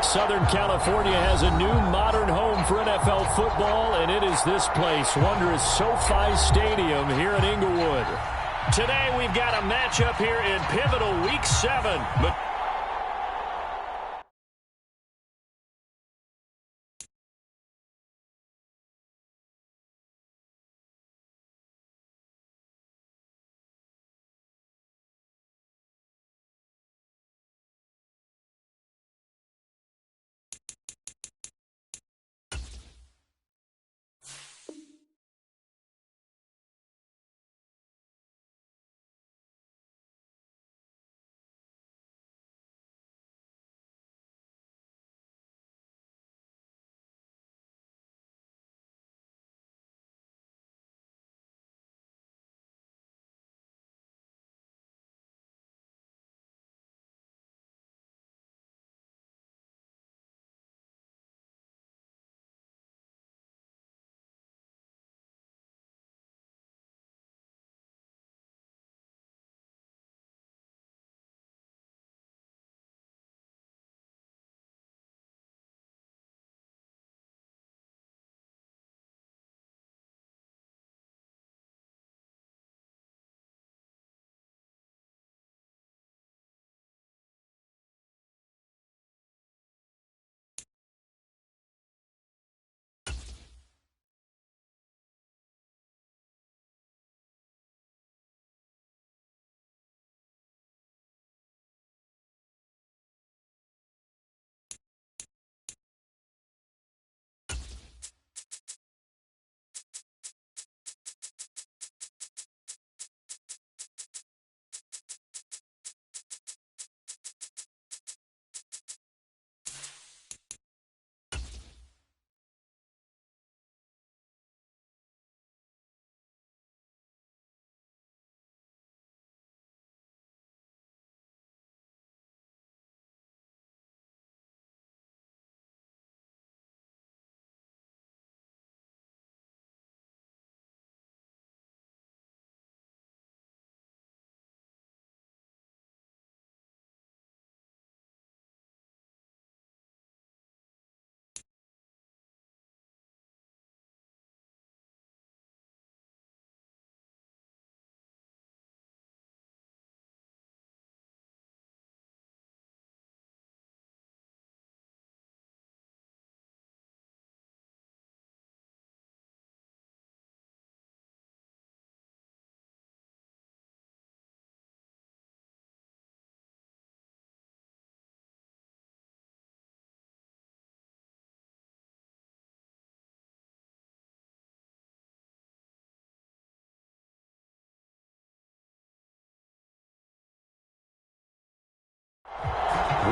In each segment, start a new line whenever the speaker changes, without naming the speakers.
Southern California has a new modern home for NFL football, and it is this place, wondrous SoFi Stadium here in Inglewood. Today we've got a matchup here in pivotal Week 7. But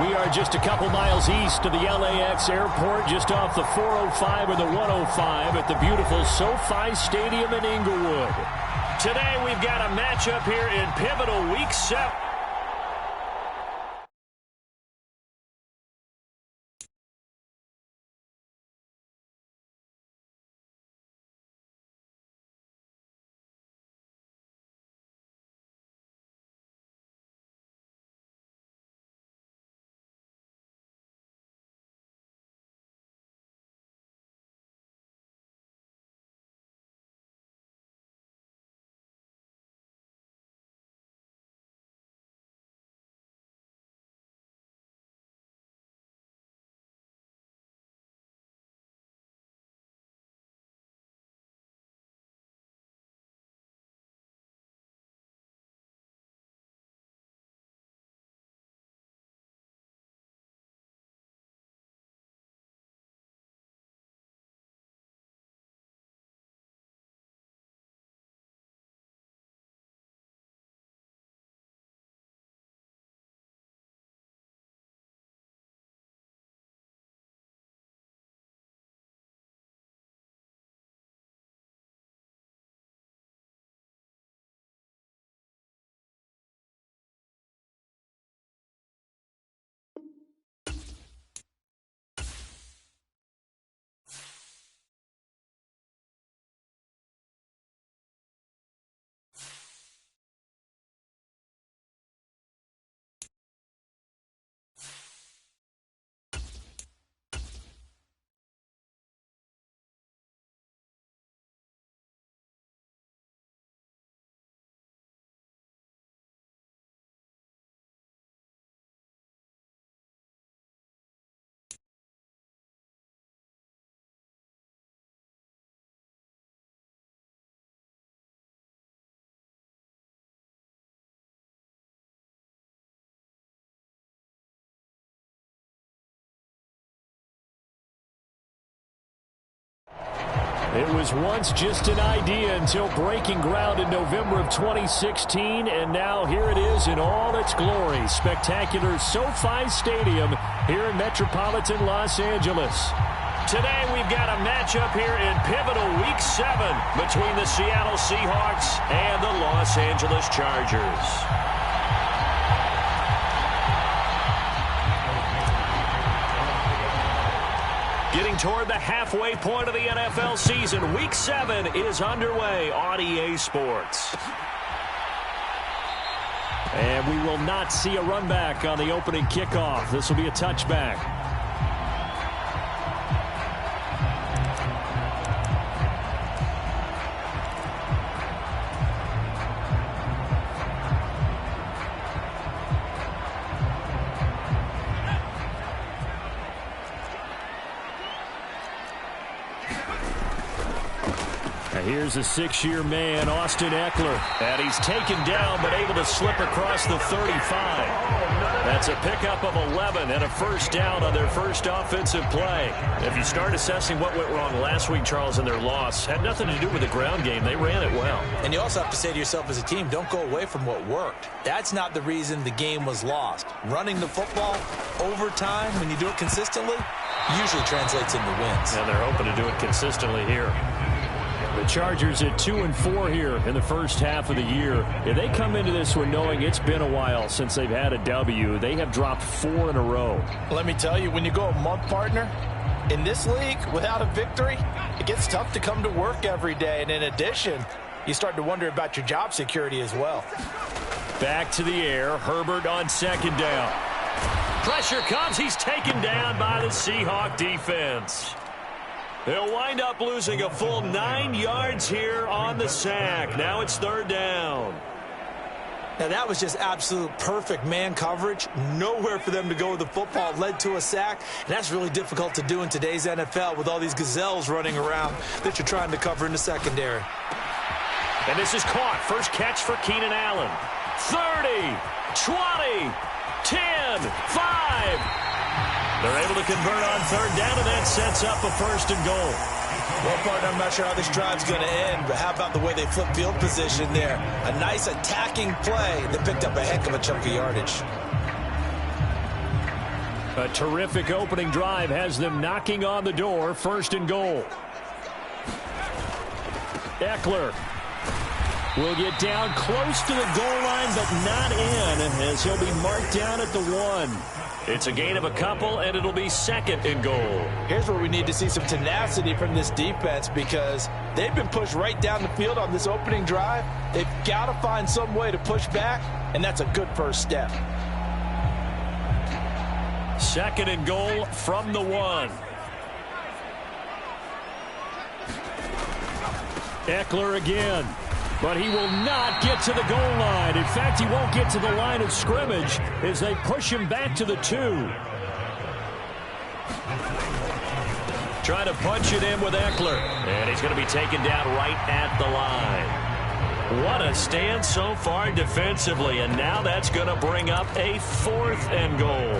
we are just a couple miles east of the LAX airport, just off the 405 and the 105 at the beautiful SoFi Stadium in Inglewood. Today we've got a matchup here in pivotal Week 7. It was once just an idea until breaking ground in November of 2016, and now here it is in all its glory. Spectacular SoFi Stadium here in metropolitan Los Angeles. Today we've got a matchup here in pivotal Week 7 between the Seattle Seahawks and the Los Angeles Chargers. Getting toward the halfway point of the NFL season, Week 7 is underway on EA Sports. And we will not see a run back on the opening kickoff. This will be a touchback. Here's a 6-year man, Austin Eckler. And he's taken down but able to slip across the 35. That's a pickup of 11 and a first down on their first offensive play. If you start assessing what went wrong last week, Charles, in their loss, had nothing to do with the ground game. They ran it well. And you also have to say to yourself as a team, don't go away from what worked. That's not the reason the game was lost. Running the football over time, when you do it consistently, usually translates into wins. And they're hoping to do it consistently here. The Chargers at 2-4 here in the first half of the year. If they come into this one knowing it's been a while since they've had a W, they have dropped 4 in a row. Let me tell you, when you go a month, partner, in this league without a victory, it gets tough to come to work every day. And in addition, you start to wonder about your job security as well. Back to the air, Herbert on second down. Pressure comes, he's taken down by the Seahawk defense. They'll wind up losing a full 9 yards here on the sack. Now it's third down. Now that was just absolute perfect man coverage. Nowhere for them to go with the football. Led to a sack. And that's really difficult to do in today's NFL with all these gazelles running around that you're trying to cover in the secondary. And this is caught. First catch for Keenan Allen. 30, 20, 10, 5. They're able to convert on third down, and that sets up a first and goal. Well, partner, I'm not sure how this drive's going to end, but how about the way they flip field position there? A nice attacking play that picked up a heck of a chunk of yardage. A terrific opening drive has them knocking on the door. First and goal. Eckler will get down close to the goal line, but not in, as he'll be marked down at the 1. It's a gain of a couple, and it'll be second and goal. Here's where we need to see some tenacity from this defense, because they've been pushed right down the field on this opening drive. They've got to find some way to push back, and that's a good first step. Second and goal from the 1. Eckler again. But he will not get to the goal line. In fact, he won't get to the line of scrimmage as they push him back to the 2. Trying to punch it in with Eckler. And he's going to be taken down right at the line. What a stand so far defensively. And now that's going to bring up a 4th and goal.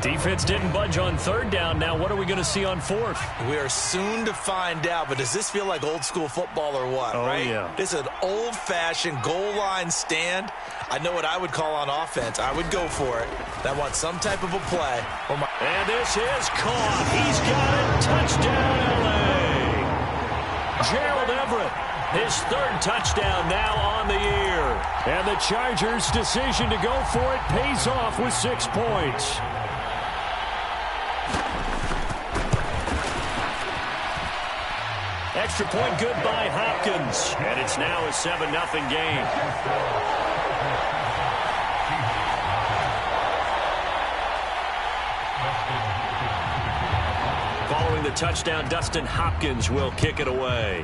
Defense didn't budge on third down. Now what are we going to see on 4th? We are soon to find out, but does this feel like old school football or what? Oh, right? Yeah. This is an old-fashioned goal line stand. I know what I would call on offense. I would go for it. I want some type of a play. And this is caught. He's got it. Touchdown, L.A. Gerald Everett, his 3rd touchdown now on the year. And the Chargers' decision to go for it pays off with 6 points. Extra point good by Hopkins. And it's now a 7-0 game. Following the touchdown, Dustin Hopkins will kick it away.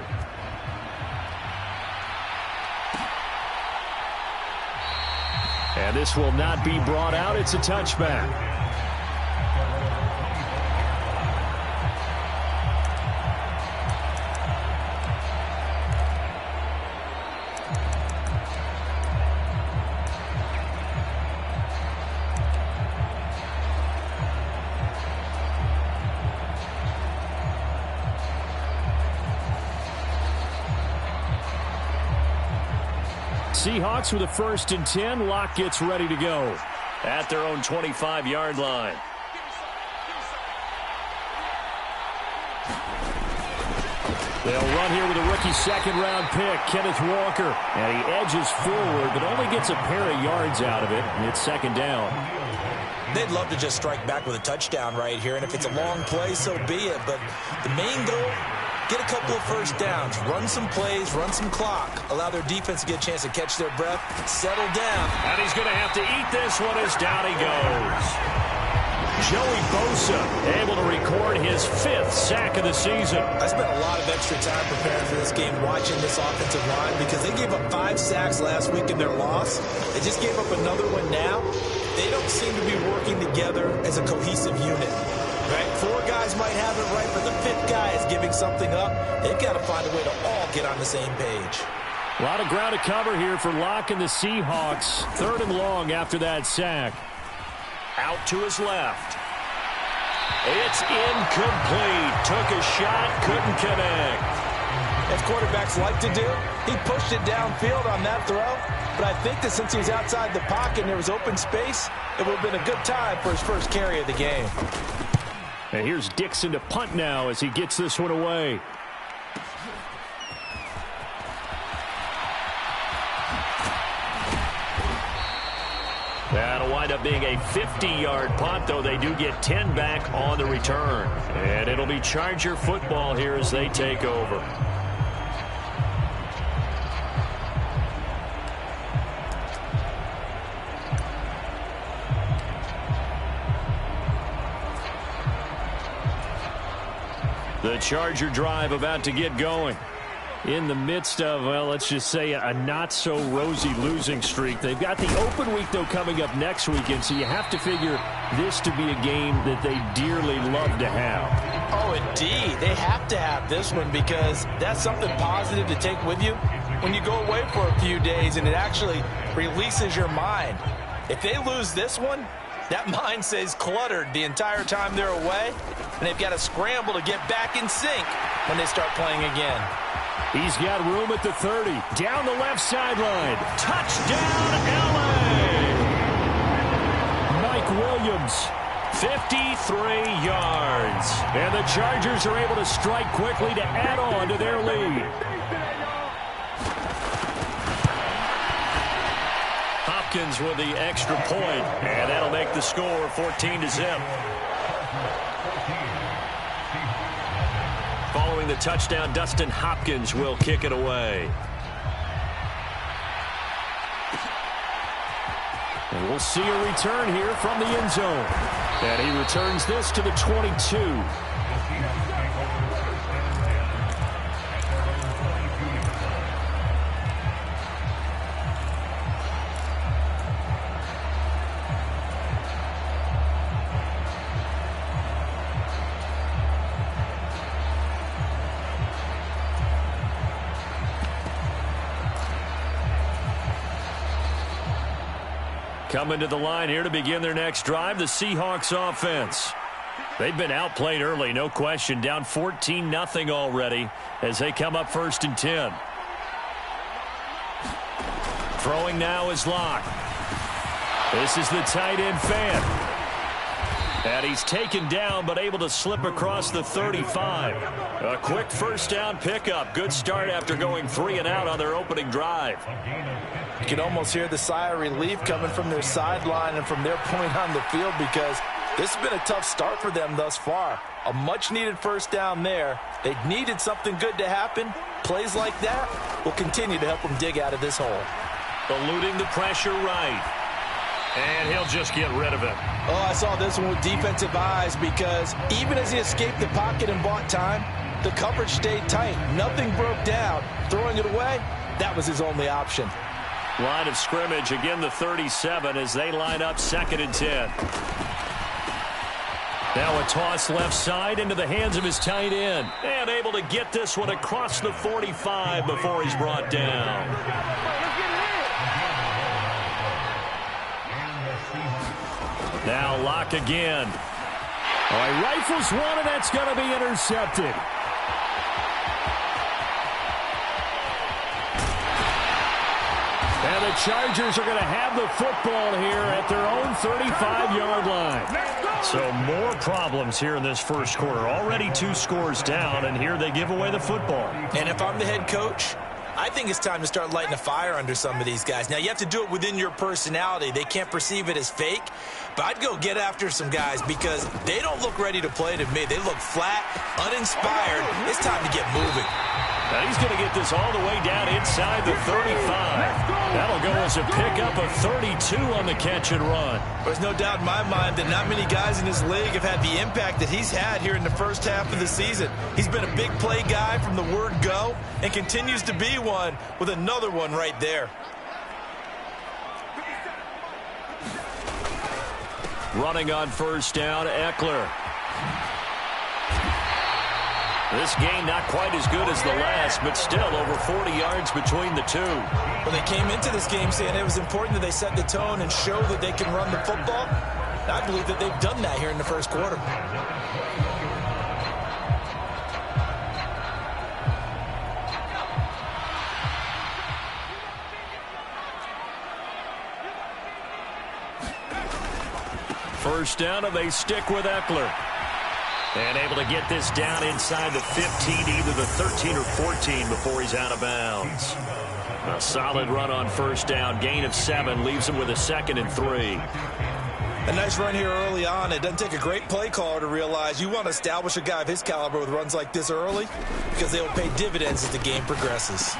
And this will not be brought out. It's a touchback. Seahawks with a 1st and 10. Locke gets ready to go at their own 25-yard line. They'll run here with a rookie second-round pick, Kenneth Walker. And he edges forward, but only gets a pair of yards out of it. And it's 2nd down.
They'd love to just strike back with a touchdown right here. And if it's a long play, so be it. But the main goal, get a couple of first downs, run some plays, run some clock, allow their defense to get a chance to catch their breath, settle down.
And he's going to have to eat this one as down he goes. Joey Bosa able to record his 5th sack of the season.
I spent a lot of extra time preparing for this game, watching this offensive line, because they gave up 5 sacks last week in their loss. They just gave up another one now. They don't seem to be working together as a cohesive unit. Right? 4 guys might have it right, but the 5th guy is giving something up. They've got to find a way to all get on the same page.
A lot of ground to cover here for Locke and the Seahawks. 3rd and long after that sack. Out to his left. It's incomplete. Took a shot, couldn't connect.
As quarterbacks like to do, he pushed it downfield on that throw. But I think that since he was outside the pocket and there was open space, it would have been a good time for his first carry of the game.
And here's Dixon to punt now as he gets this one away. That'll wind up being a 50-yard punt, though they do get 10 back on the return. And it'll be Charger football here as they take over. The Charger drive about to get going. In the midst of, well, let's just say a not-so-rosy losing streak. They've got the open week, though, coming up next weekend, so you have to figure this to be a game that they dearly love to have.
Oh, indeed. They have to have this one because that's something positive to take with you when you go away for a few days, and it actually releases your mind. If they lose this one, that mind stays cluttered the entire time they're away, and they've got to scramble to get back in sync when they start playing again.
He's got room at the 30. Down the left sideline. Touchdown, L.A. Mike Williams, 53 yards. And the Chargers are able to strike quickly to add on to their lead. Hopkins with the extra point, and that'll make the score 14-0. Following the touchdown, Dustin Hopkins will kick it away. And we'll see a return here from the end zone. And he returns this to the 22. Coming to the line here to begin their next drive, the Seahawks offense. They've been outplayed early, no question. Down 14-0 already as they come up 1st and 10. Throwing now is Locke. This is the tight end fan. And he's taken down but able to slip across the 35. A quick 1st down pickup. Good start after going 3 and out on their opening drive.
You can almost hear the sigh of relief coming from their sideline and from their point on the field because this has been a tough start for them thus far. A much-needed 1st down there. They needed something good to happen. Plays like that will continue to help them dig out of this hole.
Eluding the pressure right. And he'll just get rid of it.
Oh, I saw this one with defensive eyes because even as he escaped the pocket and bought time, the coverage stayed tight. Nothing broke down. Throwing it away, that was his only option.
Line of scrimmage, again the 37 as they line up 2nd and 10. Now a toss left side into the hands of his tight end. And able to get this one across the 45 before he's brought down. Now Locke again. Oh, he rifles one, and that's going to be intercepted. And And the Chargers are going to have the football here at their own 35-yard line.
So more problems here in this first quarter. Already 2 scores down, and here they give away the football.
And if I'm the head coach, I think it's time to start lighting a fire under some of these guys. Now, you have to do it within your personality. They can't perceive it as fake. But I'd go get after some guys because they don't look ready to play to me. They look flat, uninspired. It's time to get moving.
Now he's going to get this all the way down inside the 35. That'll go as a pickup of 32 on the catch and run.
There's no doubt in my mind that not many guys in this league have had the impact that he's had here in the first half of the season. He's been a big play guy from the word go and continues to be one with another one right there.
Running on first down, Eckler. This game not quite as good as the last, but still over 40 yards between the two.
Well, they came into this game saying it was important that they set the tone and show that they can run the football. I believe that they've done that here in the first quarter.
First down, and they stick with Eckler. And able to get this down inside the 15, either the 13 or 14 before he's out of bounds. A solid run on first down. Gain of 7 leaves him with a 2nd and 3.
A nice run here early on. It doesn't take a great play caller to realize you want to establish a guy of his caliber with runs like this early because they will pay dividends as the game progresses.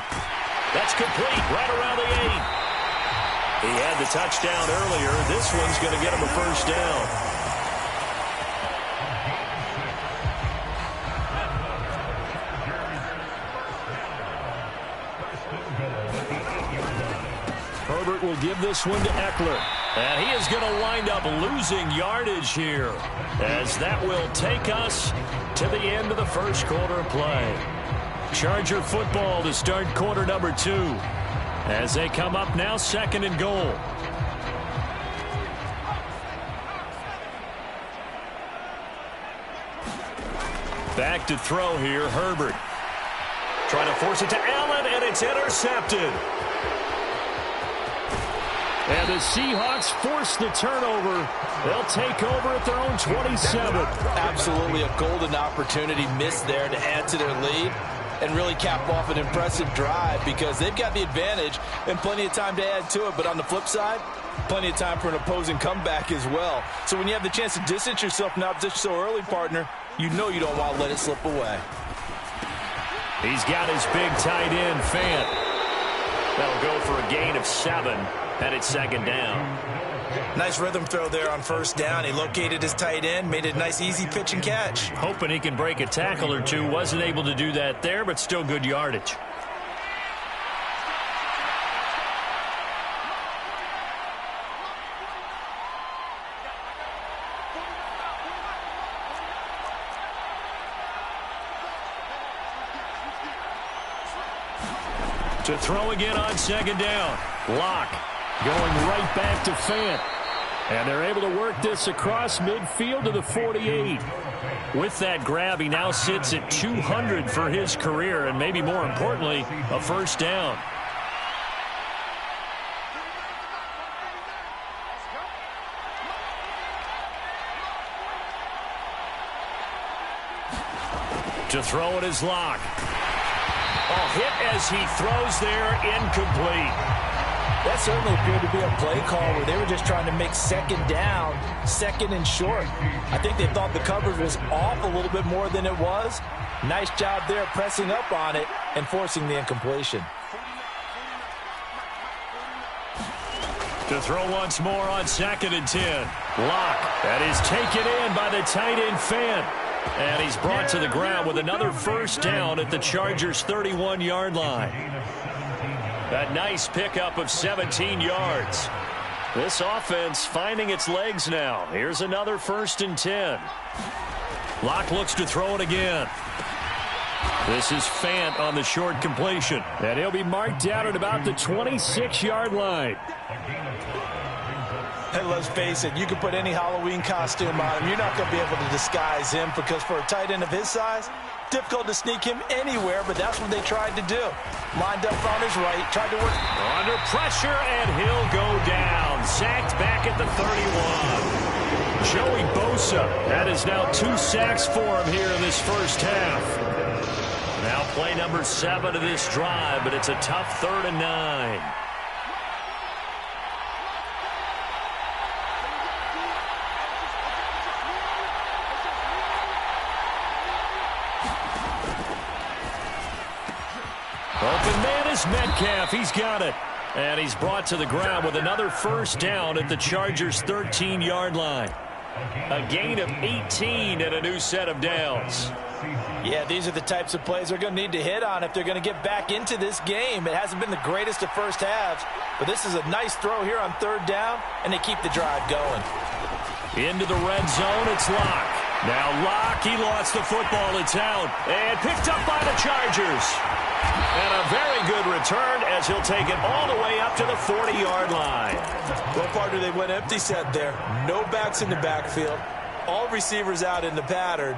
That's complete right around the 8. He had the touchdown earlier. This one's going to get him a first down. Herbert will give this one to Eckler. And he is going to wind up losing yardage here, as that will take us to the end of the first quarter of play. Charger football to start quarter number 2. As they come up now, 2nd and goal. Back to throw here, Herbert. Trying to force it to Allen, and it's intercepted. And the Seahawks force the turnover. They'll take over at their own 27.
Absolutely a golden opportunity missed there to add to their lead and really cap off an impressive drive because they've got the advantage and plenty of time to add to it. But on the flip side, plenty of time for an opposing comeback as well. So when you have the chance to distance yourself from opposition so early, partner, you know you don't want to let it slip away.
He's got his big tight end, Fant. That'll go for a gain of 7, and it's 2nd down.
Nice rhythm throw there on first down. He located his tight end, made it a nice easy pitch and catch.
Hoping he can break a tackle or two. Wasn't able to do that there, but still good yardage. To throw again on 2nd down. Locke going right back to Fant. And they're able to work this across midfield to the 48. With that grab, he now sits at 200 for his career, and maybe more importantly, a first down. To throw it is Locke. Hit as he throws there, incomplete.
That certainly appeared to be a play call where they were just trying to make 2nd down, 2nd and short. I think they thought the coverage was off a little bit more than it was. Nice job there pressing up on it and forcing the incompletion.
To throw once more on 2nd and 10. Locke. That is taken in by the tight end Fant. And he's brought to the ground with another first down at the Chargers' 31-yard line. A nice pickup of 17 yards. This offense finding its legs now. Here's another 1st and 10. Locke looks to throw it again. This is Fant on the short completion. And he'll be marked down at about the 26-yard line.
And let's face it, you can put any Halloween costume on him. You're not going to be able to disguise him because for a tight end of his size, difficult to sneak him anywhere, but that's what they tried to do. Lined up on his right, tried to work.
Under pressure, and he'll go down. Sacked back at the 31. Joey Bosa, that is now 2 sacks for him here in this first half. Now play number 7 of this drive, but it's a tough 3rd and 9. Open man is Metcalf. He's got it. And he's brought to the ground with another first down at the Chargers' 13-yard line. A gain of 18 and a new set of downs.
Yeah, these are the types of plays they're going to need to hit on if they're going to get back into this game. It hasn't been the greatest of first halves, but this is a nice throw here on 3rd down, and they keep the drive going.
Into the red zone, it's Locke. Now Locke, he lost the football. It's out and picked up by the Chargers. And a very good return as he'll take it all the way up to the 40-yard line.
Well, partner, they went empty set there. No backs in the backfield. All receivers out in the pattern.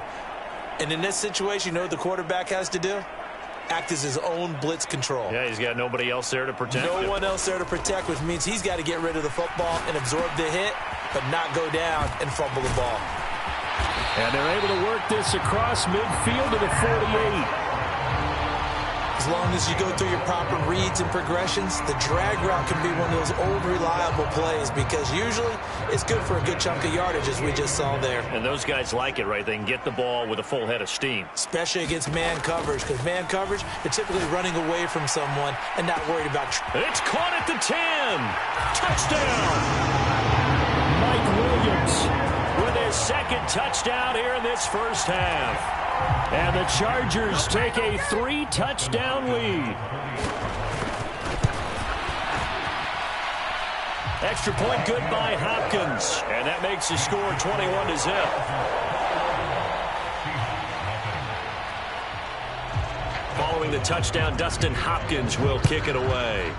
And in this situation, you know what the quarterback has to do? Act as his own blitz control.
Yeah, he's got nobody else there to protect him.
No one else there to protect, which means he's got to get rid of the football and absorb the hit, but not go down and fumble the ball.
And they're able to work this across midfield to the 48.
As long as you go through your proper reads and progressions, the drag route can be one of those old reliable plays because usually it's good for a good chunk of yardage as we just saw there.
And those guys like it, right? They can get the ball with a full head of steam.
Especially against man coverage because man coverage, they're typically running away from someone and not worried about...
It's caught at the 10. Touchdown. Mike Williams with his 2nd touchdown here in this first half. And the Chargers take a 3-touchdown lead. Extra point good by Hopkins. And that makes the score 21-0. Following the touchdown, Dustin Hopkins will kick it away.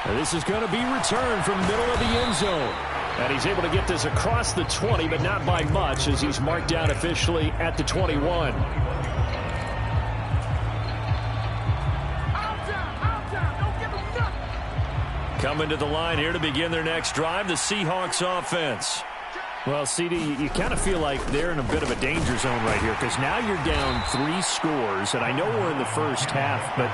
And this is going to be returned from the middle of the end zone. And he's able to get this across the 20, but not by much as he's marked down officially at the 21. Coming to the line here to begin their next drive, the Seahawks offense. Well, CD, you kind of feel like they're in a bit of a danger zone right here because now you're down 3 scores, and I know we're in the first half, but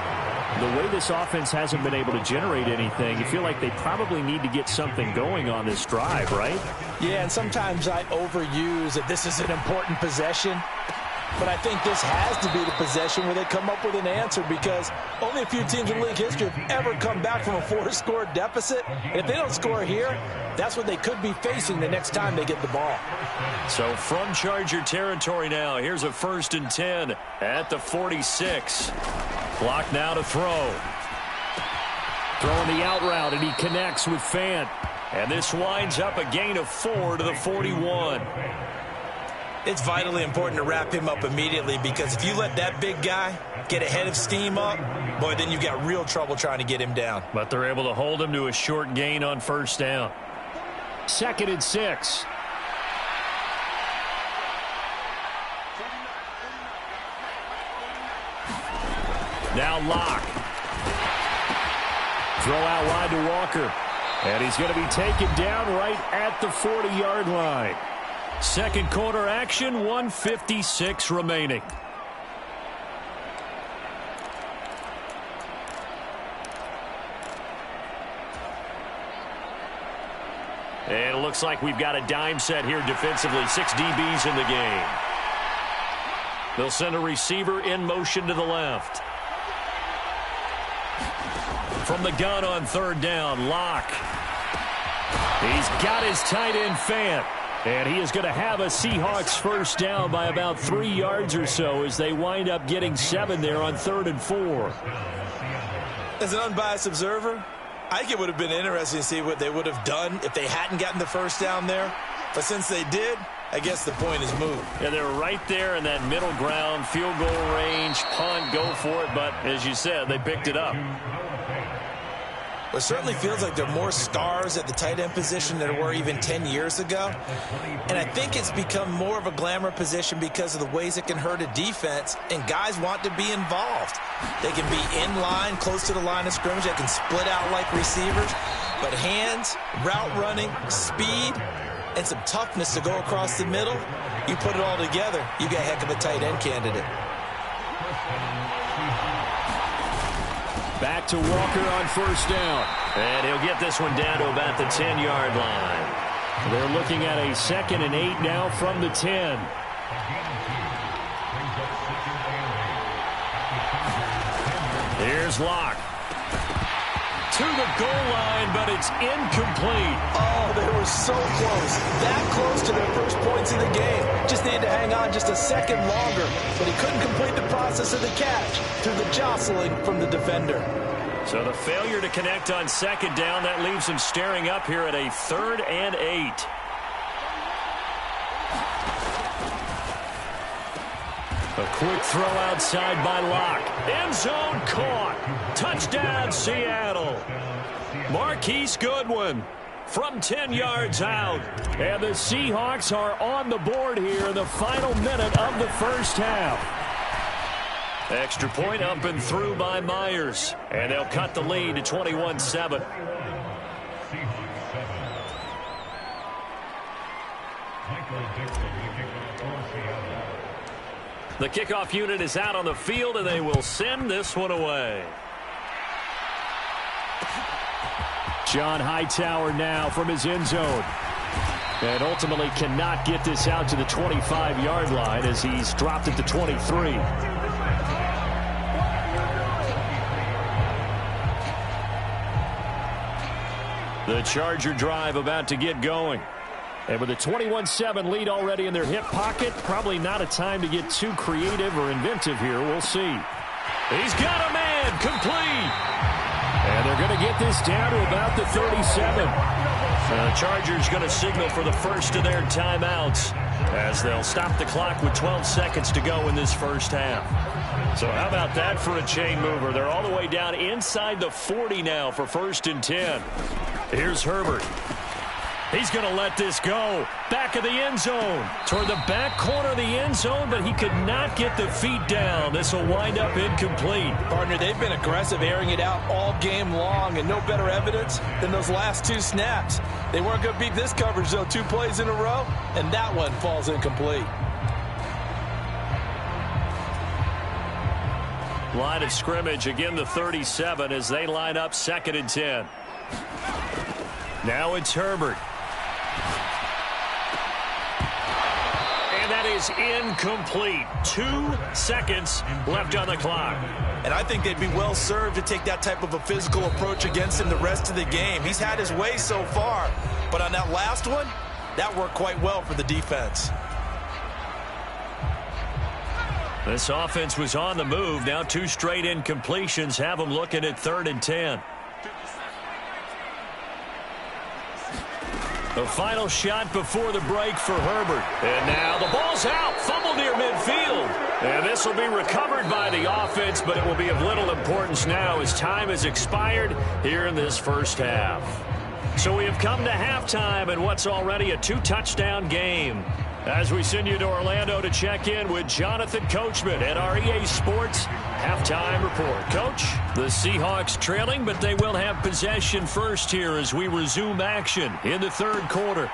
the way this offense hasn't been able to generate anything, you feel like they probably need to get something going on this drive, right?
Yeah, and sometimes I overuse that this is an important possession. But I think this has to be the possession where they come up with an answer because only a few teams in league history have ever come back from a 4-score deficit. And if they don't score here, that's what they could be facing the next time they get the ball.
So from Charger territory now, here's a 1st and 10 at the 46. Clock now to throw. Throwing the out route, and he connects with Fant. And this winds up a gain of 4 to the 41.
It's vitally important to wrap him up immediately because if you let that big guy get ahead of steam up, boy, then you've got real trouble trying to get him down.
But they're able to hold him to a short gain on 1st down. 2nd and 6. Now Locke. Throw out wide to Walker. And he's going to be taken down right at the 40-yard line. 2nd quarter action, 1:56 remaining. And it looks like we've got a dime set here defensively. 6 DBs in the game. They'll send a receiver in motion to the left. From the gun on 3rd down, Locke. He's got his tight end Fant. And he is going to have a Seahawks 1st down by about 3 yards or so as they wind up getting 7 there on 3rd and 4.
As an unbiased observer, I think it would have been interesting to see what they would have done if they hadn't gotten the 1st down there. But since they did, I guess the point is moved.
Yeah, they're right there in that middle ground, field goal range, punt, go for it. But as you said, they picked it up.
It certainly feels like there are more stars at the tight end position than there were even 10 years ago. And I think it's become more of a glamour position because of the ways it can hurt a defense, and guys want to be involved. They can be in line, close to the line of scrimmage. They can split out like receivers. But hands, route running, speed, and some toughness to go across the middle, you put it all together, you get a heck of a tight end candidate.
Back to Walker on first down.
And he'll get this one down to about the 10-yard line.
They're looking at a 2nd and 8 now from the 10. Here's Locke. To the goal line, but it's incomplete.
Oh, they were so close. That close to their first points in the game. Just needed to hang on just a second longer, but he couldn't complete the process of the catch through the jostling from the defender.
So the failure to connect on 2nd down, that leaves him staring up here at a 3rd and 8.
A quick throw outside by Locke.
End zone caught. Touchdown, Seattle. Marquise Goodwin from 10 yards out.
And the Seahawks are on the board here in the final minute of the first half.
Extra point up and through by Myers. And they'll cut the lead to 21-7. The kickoff unit is out on the field, and they will send this one away.
John Hightower now from his end zone. And ultimately cannot get this out to the 25-yard line as he's dropped it to 23. The Charger drive about to get going. And with a 21-7 lead already in their hip pocket, probably not a time to get too creative or inventive here. We'll see.
He's got a man, complete.
And they're going to get this down to about the 37.
The Chargers going to signal for the first of their timeouts as they'll stop the clock with 12 seconds to go in this first half. So how about that for a chain mover? They're all the way down inside the 40 now for 1st and 10. Here's Herbert. He's going to let this go. Back of the end zone. Toward the back corner of the end zone, but he could not get the feet down. This will wind up incomplete.
Partner, they've been aggressive, airing it out all game long, and no better evidence than those last 2 snaps. They weren't going to beat this coverage, though, 2 plays in a row, and that one falls incomplete.
Line of scrimmage, again the 37 as they line up 2nd and 10.
Now it's Herbert.
And that is incomplete. 2 seconds left on the clock.
And I think they'd be well served to take that type of a physical approach against him the rest of the game. He's had his way so far, but on that last one, that worked quite well for the defense.
This offense was on the move. Now 2 straight incompletions have them looking at 3rd and 10. The final shot before the break for Herbert. And now the ball's out. Fumble near midfield. And this will be recovered by the offense, but it will be of little importance now as time has expired here in this first half. So we have come to halftime in what's already a 2-touchdown game. As we send you to Orlando to check in with Jonathan Coachman at our EA Sports Halftime Report. Coach, the Seahawks trailing, but they will have possession first here as we resume action in the 3rd quarter.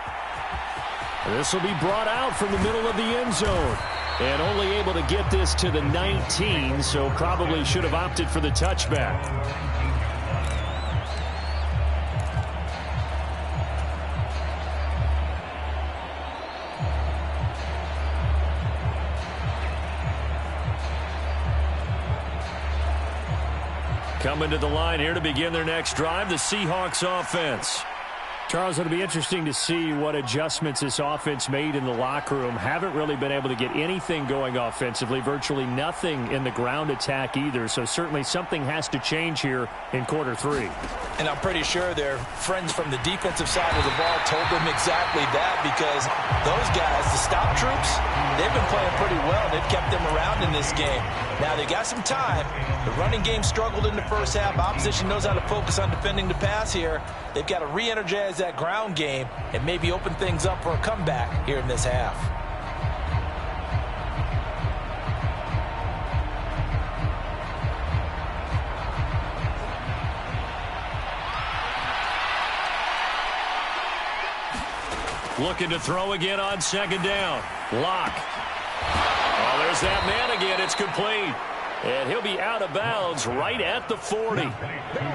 This will be brought out from the middle of the end zone. And only able to get this to the 19, so probably should have opted for the touchback. Coming to the line here to begin their next drive, the Seahawks offense. Charles, it'll be interesting to see what adjustments this offense made in the locker room. Haven't really been able to get anything going offensively, virtually nothing in the ground attack either. So certainly something has to change here in quarter three.
And I'm pretty sure their friends from the defensive side of the ball told them exactly that, because those guys, the stop troops, they've been playing pretty well. They've kept them around in this game. Now they got some time. The running game struggled in the first half. Opposition knows how to focus on defending the pass here. They've got to re-energize that ground game and maybe open things up for a comeback here in this half.
Looking to throw again on second down. Lock. Oh, there's that man again. It's complete. And he'll be out of bounds right at the 40.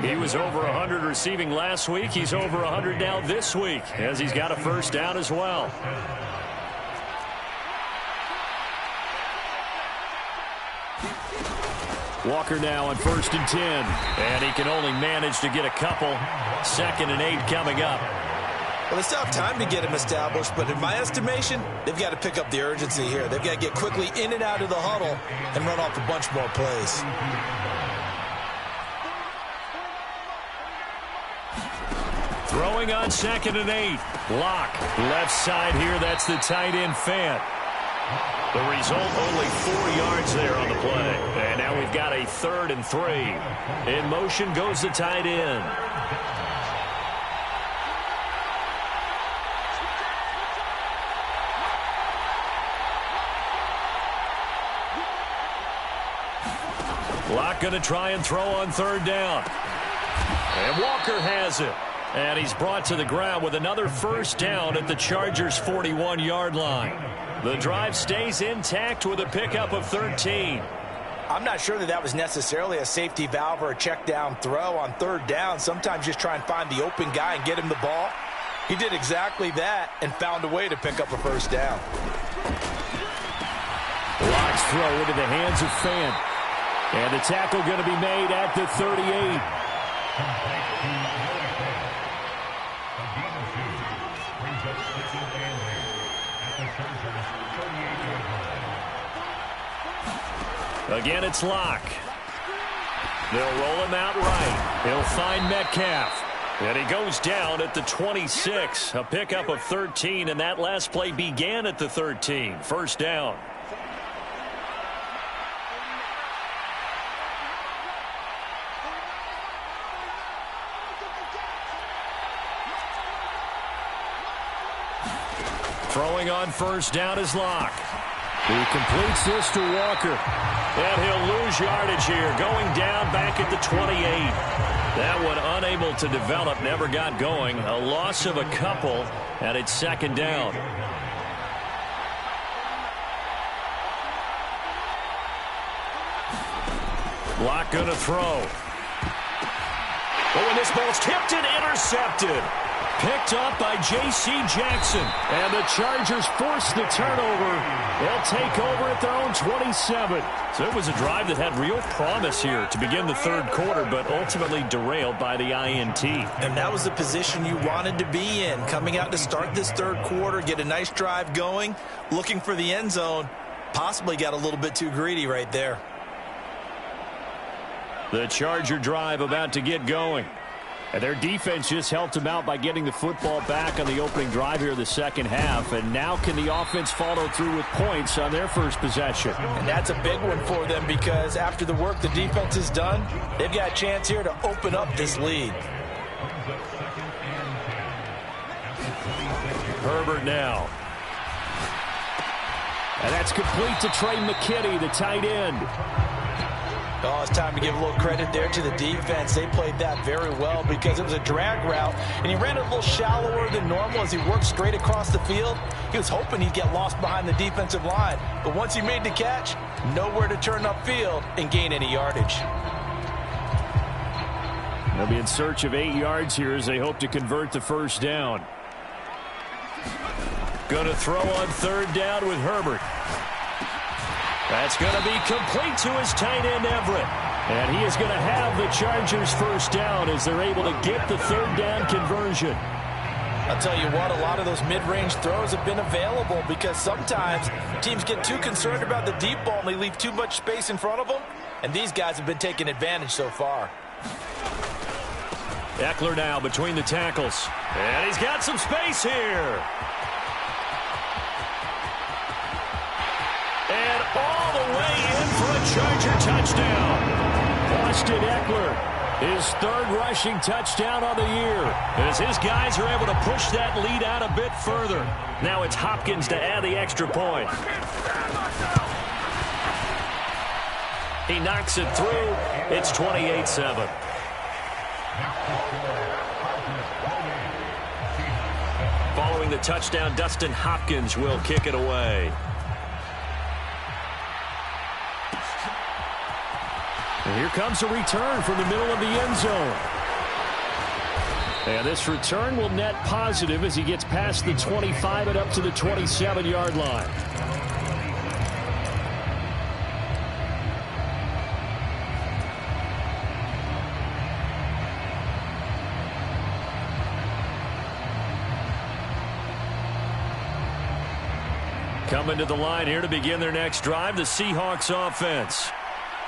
He was over 100 receiving last week. He's over 100 now this week, as he's got a first down as well. Walker now on 1st and 10. And he can only manage to get a couple. 2nd and 8 coming up.
Well, they still have time to get him established, but in my estimation, they've got to pick up the urgency here. They've got to get quickly in and out of the huddle and run off a bunch more plays.
Throwing on 2nd and 8. Lock. Left side here, that's the tight end Fant. The result, only 4 yards there on the play. And now we've got a 3rd and 3. In motion goes the tight end. Lock going to try and throw on 3rd down. And Walker has it. And he's brought to the ground with another first down at the Chargers' 41-yard line. The drive stays intact with a pickup of 13.
I'm not sure that was necessarily a safety valve or a check down throw on 3rd down. Sometimes just try and find the open guy and get him the ball. He did exactly that and found a way to pick up a first down.
Lock's throw into the hands of Fant. And the tackle going to be made at the 38. Again, it's Lock. They'll roll him out right. He'll find Metcalf. And he goes down at the 26. A pickup of 13, and that last play began at the 13. First down. Throwing on 1st down is Lock. He completes this to Walker. And he'll lose yardage here, going down back at the 28. That one unable to develop, never got going. A loss of a couple, and it's 2nd down. Lock gonna throw. Oh, and this ball's tipped and intercepted. Picked up by J.C. Jackson. And the Chargers force the turnover. They'll take over at their own 27. So it was a drive that had real promise here to begin the 3rd quarter, but ultimately derailed by the INT.
And that was the position you wanted to be in. Coming out to start this 3rd quarter, get a nice drive going, looking for the end zone. Possibly got a little bit too greedy right there.
The Charger drive about to get going. And their defense just helped them out by getting the football back on the opening drive here in the 2nd half. And now can the offense follow through with points on their first possession?
And that's a big one for them, because after the work the defense has done, they've got a chance here to open up this lead.
Herbert now. And that's complete to Trey McKinney, the tight end.
Oh, it's time to give a little credit there to the defense. They played that very well, because it was a drag route, and he ran it a little shallower than normal as he worked straight across the field. He was hoping he'd get lost behind the defensive line, but once he made the catch, nowhere to turn upfield and gain any yardage.
They'll be in search of 8 yards here as they hope to convert the first down. Going to throw on 3rd down with Herbert. That's going to be complete to his tight end, Everett. And he is going to have the Chargers first down as they're able to get the 3rd down conversion.
I'll tell you what, a lot of those mid-range throws have been available because sometimes teams get too concerned about the deep ball and they leave too much space in front of them, and these guys have been taking advantage so far.
Eckler now between the tackles. And he's got some space here. And all the way in for a Charger touchdown.
Austin Eckler, his third rushing touchdown on the year.
As his guys are able to push that lead out a bit further. Now it's Hopkins to add the extra point. He knocks it through. It's 28-7. Following the touchdown, Dustin Hopkins will kick it away.
And here comes a return from the middle of the end zone. And this return will net positive as he gets past the 25 and up to the 27-yard line. Coming to the line here to begin their next drive, the Seahawks offense.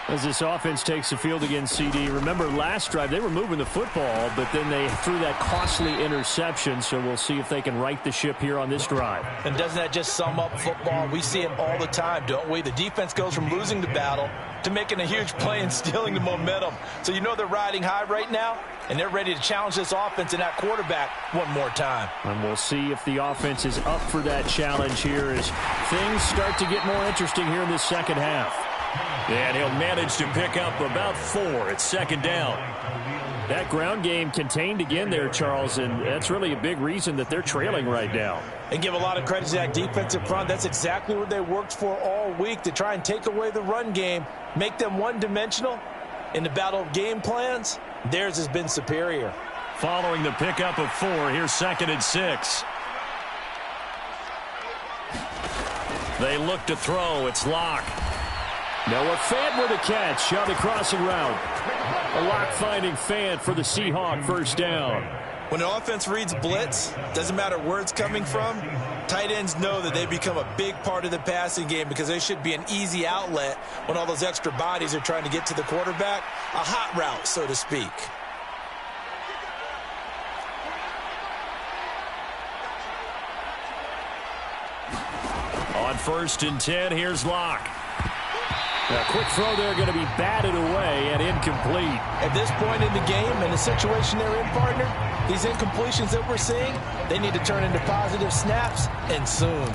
As this offense takes the field against CD, remember last drive they were moving the football, but then they threw that costly interception, so we'll see if they can right the ship here on this drive.
And doesn't that just sum up football? We see it all the time, don't we? The defense goes from losing the battle to making a huge play and stealing the momentum. So you know they're riding high right now, and they're ready to challenge this offense and that quarterback one more time.
And we'll see if the offense is up for that challenge here as things start to get more interesting here in this second half.
And he'll manage to pick up about 4. It's second down.
That ground game contained again there, Charles, and that's really a big reason that they're trailing right now.
And give a lot of credit to that defensive front. That's exactly what they worked for all week, to try and take away the run game, make them one-dimensional. In the battle of game plans, theirs has been superior.
Following the pickup of 4, here's 2nd and 6. They look to throw. It's Locke.
Noah Fant with a catch on the crossing route. A Locke-finding Fant for the Seahawk first down.
When an offense reads blitz, doesn't matter where it's coming from, tight ends know that they become a big part of the passing game because they should be an easy outlet when all those extra bodies are trying to get to the quarterback. A hot route, so to speak.
On 1st and 10, here's Locke.
A quick throw there going to be batted away and incomplete.
At this point in the game and the situation they're in, partner, these incompletions that we're seeing, they need to turn into positive snaps, and soon.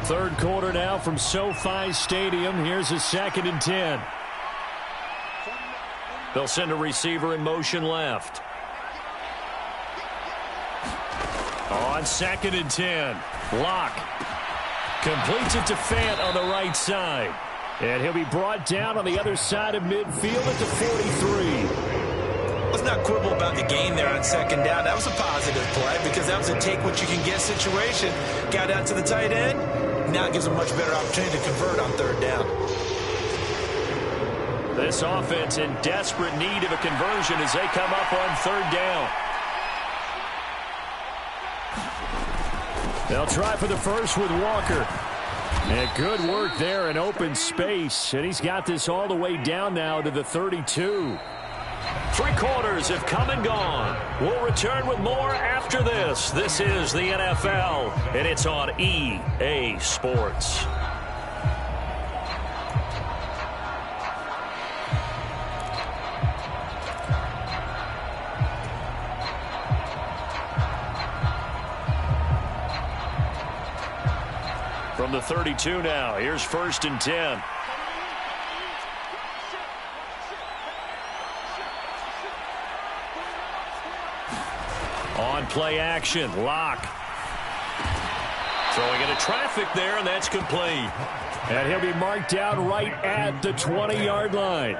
Third quarter now from SoFi Stadium. Here's a 2nd and 10.
They'll send a receiver in motion left. On 2nd and 10, Locke completes it to Fant on the right side.
And he'll be brought down on the other side of midfield at the 43.
Let's not quibble about the gain there on 2nd down. That was a positive play because that was a take-what-you-can-get situation. Got out to the tight end. Now it gives them a much better opportunity to convert on 3rd down.
This offense in desperate need of a conversion as they come up on 3rd down.
They'll try for the first with Walker. And good work there in open space. And he's got this all the way down now to the 32.
3 quarters have come and gone. We'll return with more after this. This is the NFL, and it's on EA Sports. From the 32 now, here's 1st and 10. On play action, Locke. Throwing into traffic there, and that's complete.
And he'll be marked down right at the 20-yard line.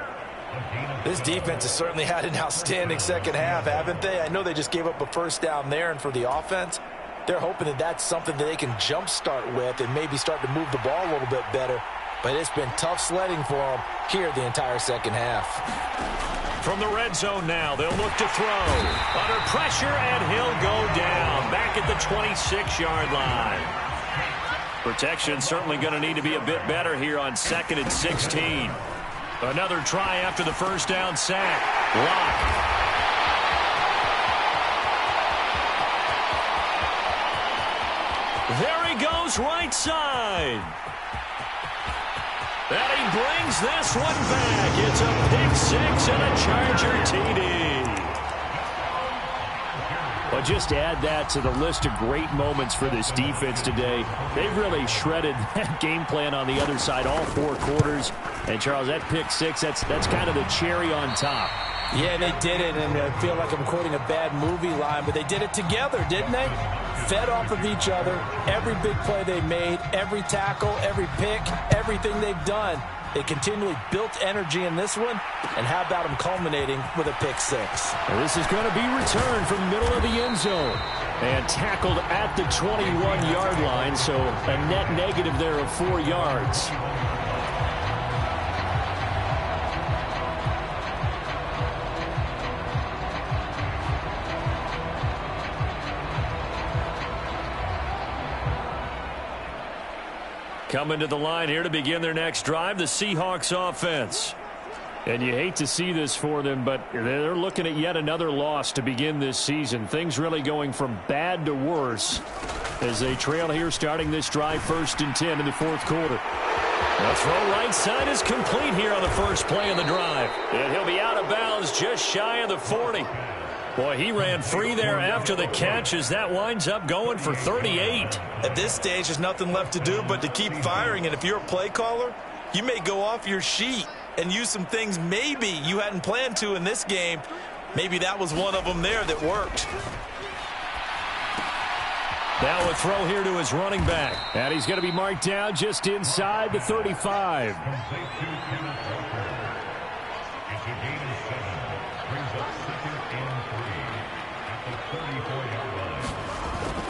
This defense has certainly had an outstanding second half, haven't they? I know they just gave up a first down there, and for the offense, They're hoping that that's something that they can jumpstart with and maybe start to move the ball a little bit better. But it's been tough sledding for them here the entire second half.
From the red zone now, they'll look to throw. Under pressure, and he'll go down. Back at the 26-yard line. Protection certainly going to need to be a bit better here on 2nd and 16. Another try after the first down sack. Lock. There he goes, right side. And he brings this one back. It's a pick six and a Charger TD.
Well, just add that to the list of great moments for this defense today. They've really shredded that game plan on the other side all 4 quarters. And, Charles, that pick six, that's kind of the cherry on top.
Yeah, they did it, and I feel like I'm quoting a bad movie line, but they did it together, didn't they? Fed off of each other, every big play they made, every tackle, every pick, everything they've done. They continually built energy in this one, and how about them culminating with a pick six?
Well, this is going to be returned from the middle of the end zone and tackled at the 21-yard line, so a net negative there of 4 yards. Coming to the line here to begin their next drive, the Seahawks offense. And you hate to see this for them, but they're looking at yet another loss to begin this season. Things really going from bad to worse as they trail here starting this drive 1st and 10 in the 4th quarter. The throw right side is complete here on the first play of the drive. And he'll be out of bounds just shy of the 40. Boy, he ran free there after the catch as that winds up going for 38.
At this stage, there's nothing left to do but to keep firing. And if you're a play caller, you may go off your sheet and use some things maybe you hadn't planned to in this game. Maybe that was one of them there that worked.
Now a throw here to his running back. And he's going to be marked down just inside the 35.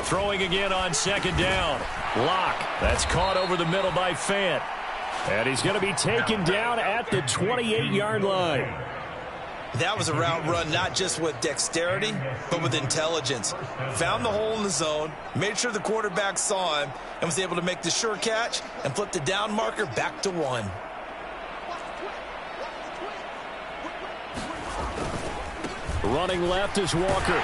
Throwing again on 2nd down. Lock. That's caught over the middle by Fant. And he's going to be taken down at the 28-yard line.
That was a route run not just with dexterity, but with intelligence. Found the hole in the zone, made sure the quarterback saw him, and was able to make the sure catch and flip the down marker back to 1.
Running left is Walker.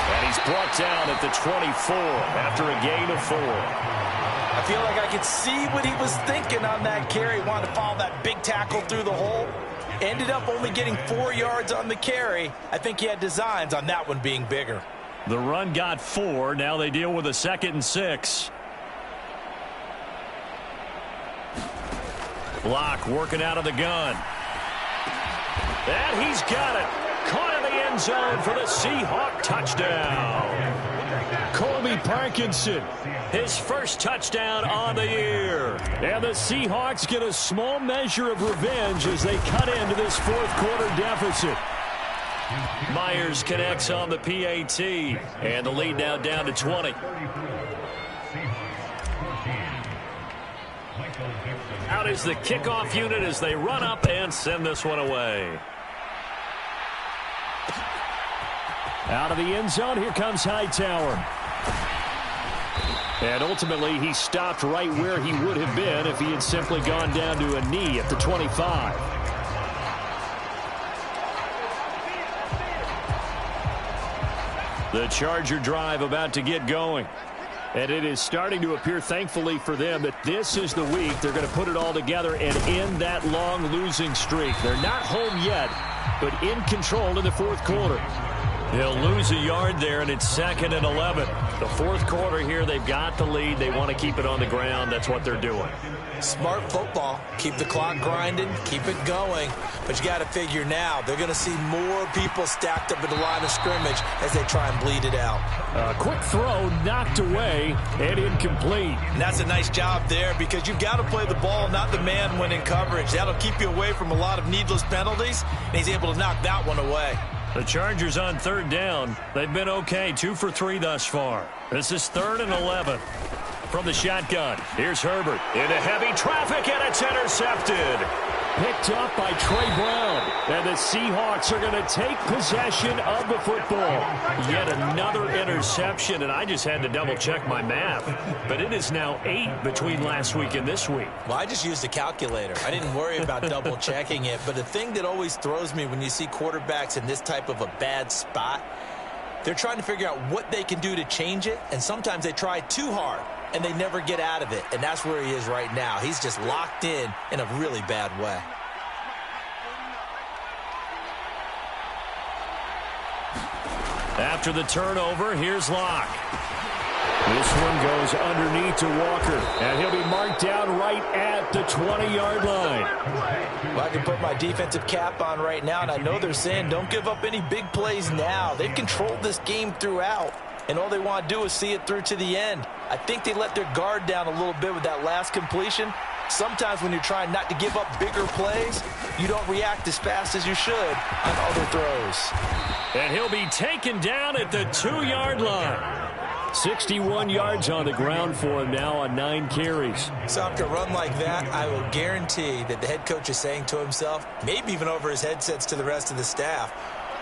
And he's brought down at the 24 after a gain of 4.
I feel like I could see what he was thinking on that carry. Wanted to follow that big tackle through the hole. Ended up only getting 4 yards on the carry. I think he had designs on that one being bigger.
The run got 4. Now they deal with a 2nd and 6. Block working out of the gun. And he's got it. Caught in the end zone for the Seahawk touchdown. Colby Parkinson, his first touchdown on the year. And the Seahawks get a small measure of revenge as they cut into this 4th quarter deficit. Myers connects on the PAT, and the lead now down to 20. Out is the kickoff unit as they run up and send this one away. Out of the end zone, here comes Hightower. And ultimately, he stopped right where he would have been if he had simply gone down to a knee at the 25. The Charger drive about to get going. And it is starting to appear, thankfully for them, that this is the week they're going to put it all together and end that long losing streak. They're not home yet, but in control in the 4th quarter. They'll lose a yard there, and it's 2nd and 11. The 4th quarter here, they've got the lead. They want to keep it on the ground. That's what they're doing.
Smart football. Keep the clock grinding. Keep it going. But you got to figure now, they're going to see more people stacked up at the line of scrimmage as they try and bleed it out.
A quick throw knocked away and incomplete.
And that's a nice job there because you've got to play the ball, not the man when in coverage. That'll keep you away from a lot of needless penalties, and he's able to knock that one away.
The Chargers on third down. They've been okay, 2 for 3 thus far. This is 3rd and 11. From the shotgun, here's Herbert into heavy traffic, and it's intercepted.
Picked up by Trey Brown. And the Seahawks are going to take possession of the football.
Yet another interception, and I just had to double-check my math. But it is now 8 between last week and this week.
Well, I just used a calculator. I didn't worry about double-checking it. But the thing that always throws me when you see quarterbacks in this type of a bad spot, they're trying to figure out what they can do to change it, and sometimes they try too hard, and they never get out of it. And that's where he is right now. He's just locked in a really bad way.
After the turnover, here's Locke.
This one goes underneath to Walker, and he'll be marked down right at the 20-yard line.
Well, I can put my defensive cap on right now, and I know they're saying don't give up any big plays now. They've controlled this game throughout, and all they want to do is see it through to the end. I think they let their guard down a little bit with that last completion. Sometimes when you're trying not to give up bigger plays, you don't react as fast as you should on other throws.
And he'll be taken down at the 2-yard line.
61 yards on the ground for him now on 9 carries.
So after a run like that, I will guarantee that the head coach is saying to himself, maybe even over his headsets to the rest of the staff,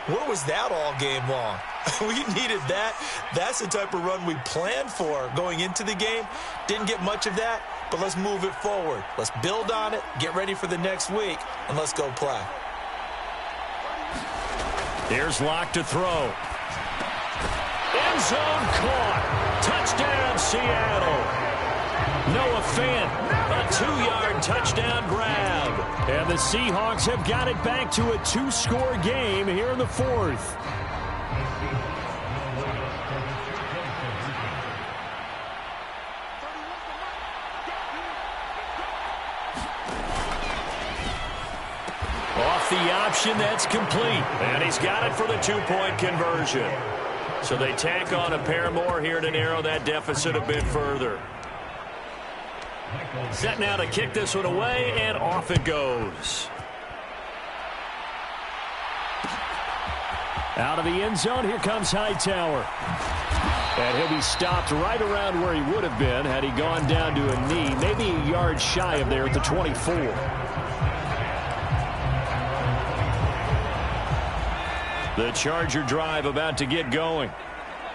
where was that all game long? We needed that. That's the type of run we planned for going into the game. Didn't get much of that, but let's move it forward. Let's build on it, get ready for the next week, and let's go play.
Here's Locke to throw. End zone caught. Touchdown, Seattle. Noah Fant, a 2-yard touchdown grab.
And the Seahawks have got it back to a 2-score game here in the 4th.
Off the option, that's complete. And he's got it for the 2-point conversion. So they tack on a pair more here to narrow that deficit a bit further. Set now to kick this one away, and off it goes.
Out of the end zone, here comes Hightower. And he'll be stopped right around where he would have been had he gone down to a knee, maybe a yard shy of there at the 24.
The Charger drive about to get going.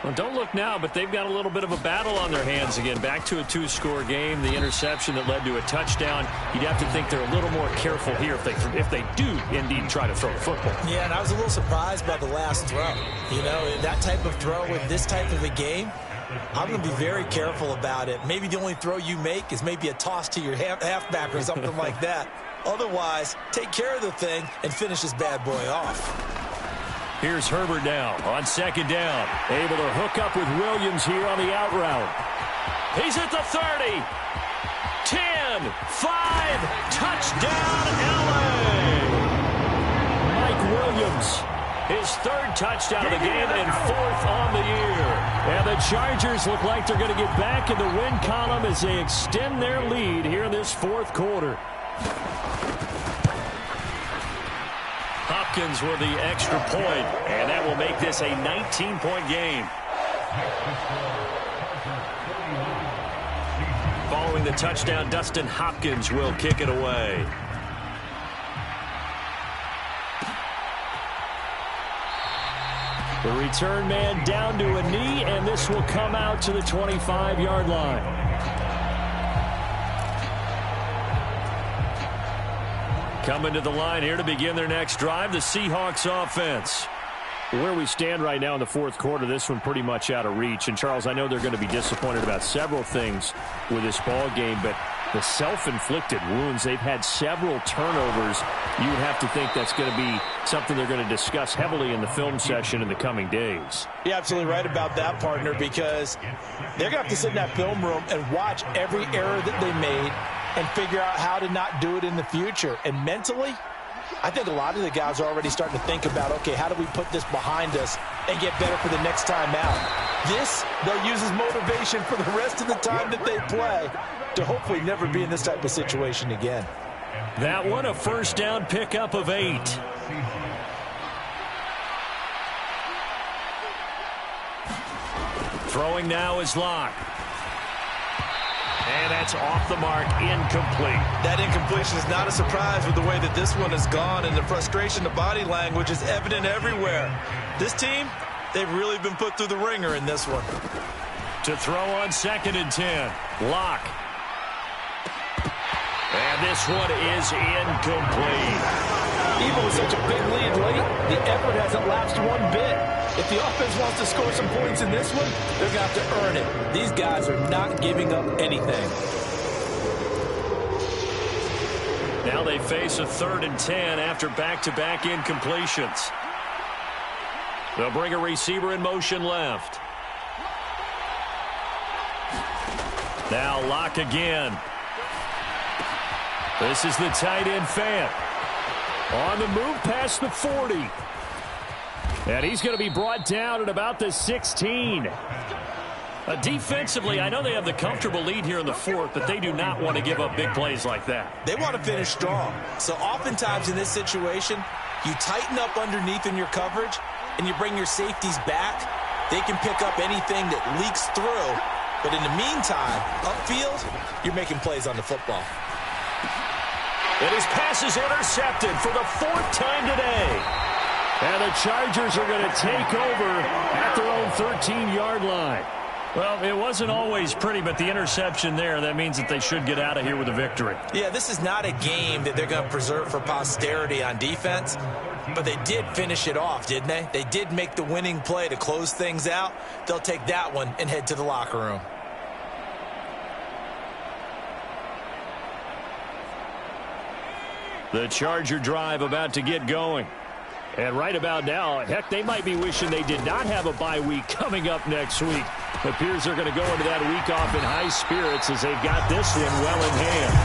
Well, don't look now, but they've got a little bit of a battle on their hands again. Back to a 2-score game. The interception that led to a touchdown. You'd have to think they're a little more careful here if they do indeed try to throw the football.
Yeah, and I was a little surprised by the last throw. You know, that type of throw with this type of a game, I'm going to be very careful about it. Maybe the only throw you make is maybe a toss to your halfback or something like that. Otherwise, take care of the thing and finish this bad boy off.
Here's Herbert now on 2nd down.
Able to hook up with Williams here on the out route.
He's at the 30. 10, 5, touchdown, LA.
Mike Williams.
His 3rd touchdown of the game and 4th on the year.
And the Chargers look like they're going to get back in the win column as they extend their lead here in this 4th quarter.
Hopkins with the extra point, and that will make this a 19-point game. Following the touchdown, Dustin Hopkins will kick it away.
The return man down to a knee, and this will come out to the 25-yard line.
Coming to the line here to begin their next drive, the Seahawks offense.
Where we stand right now in the 4th quarter, this one pretty much out of reach. And, Charles, I know they're going to be disappointed about several things with this ball game, but the self-inflicted wounds, they've had several turnovers. You would have to think that's going to be something they're going to discuss heavily in the film session in the coming days.
You're absolutely right about that, partner, because they're going to have to sit in that film room and watch every error that they made and figure out how to not do it in the future. And mentally, I think a lot of the guys are already starting to think about, okay, how do we put this behind us and get better for the next time out? This, they'll use as motivation for the rest of the time that they play to hopefully never be in this type of situation again.
That one, a 1st down pickup of 8.
Throwing now is Locke. And that's off the mark, incomplete.
That incompletion is not a surprise with the way that this one has gone, and the frustration, the body language is evident everywhere. This team, they've really been put through the ringer in this one.
To throw on 2nd and 10, Locke. And this one is incomplete.
Even with such a big lead late, the effort hasn't lapsed one bit. If the offense wants to score some points in this one, they're going to have to earn it. These guys are not giving up anything.
Now they face a 3rd and 10 after back-to-back incompletions. They'll bring a receiver in motion left. Now Locke again. This is the tight end Fant. On the move past the 40. And he's going to be brought down at about the 16. Defensively, I know they have the comfortable lead here in the 4th, but they do not want to give up big plays like that.
They want to finish strong. So oftentimes in this situation, you tighten up underneath in your coverage, and you bring your safeties back. They can pick up anything that leaks through. But in the meantime, upfield, you're making plays on the football.
And his pass is intercepted for the 4th time today. And the Chargers are going to take over at their own 13-yard line. Well, it wasn't always pretty, but the interception there, that means that they should get out of here with a victory.
Yeah, this is not a game that they're going to preserve for posterity on defense, but they did finish it off, didn't they? They did make the winning play to close things out. They'll take that one and head to the locker room.
The Charger drive about to get going. And right about now, heck, they might be wishing they did not have a bye week coming up next week. It appears they're going to go into that week off in high spirits as they've got this one well in hand.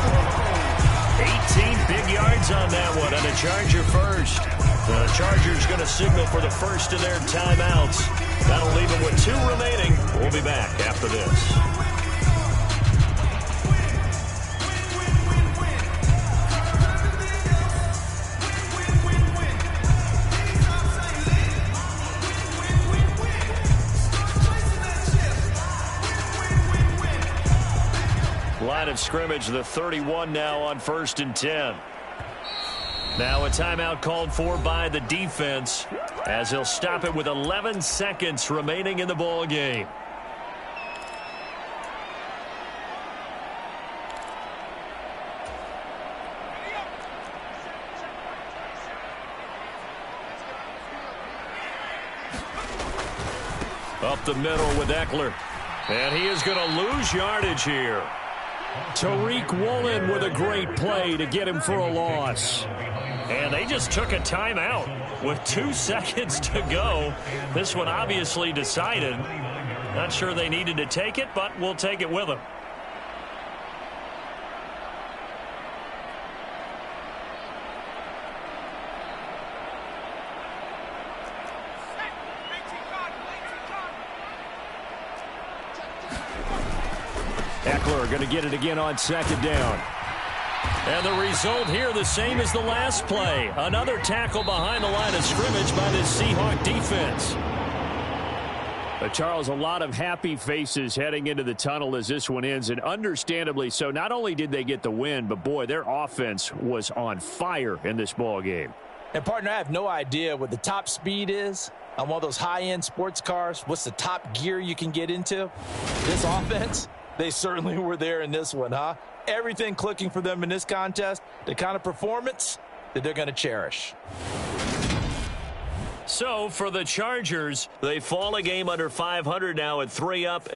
18 big yards on that one, and a Charger first. The Chargers going to signal for the first of their timeouts. That'll leave them with 2 remaining. We'll be back after this. Line of scrimmage, the 31 now on 1st and 10. Now a timeout called for by the defense as he'll stop it with 11 seconds remaining in the ball game. Up the middle with Eckler. And he is going to lose yardage here. Tariq Woolen with a great play to get him for a loss. And they just took a timeout with 2 seconds to go. This one obviously decided. Not sure they needed to take it, but we'll take it with them. Eckler going to get it again on 2nd down. And the result here the same as the last play. Another tackle behind the line of scrimmage by the Seahawk defense. Charles, a lot of happy faces heading into the tunnel as this one ends, and understandably so. Not only did they get the win, but boy, their offense was on fire in this ball game.
And partner, I have no idea what the top speed is on one of those high-end sports cars. What's the top gear you can get into? This offense, they certainly were there in this one, huh? Everything clicking for them in this contest, the kind of performance that they're going to cherish.
So for the Chargers, they fall a game under 500 now at 3 up.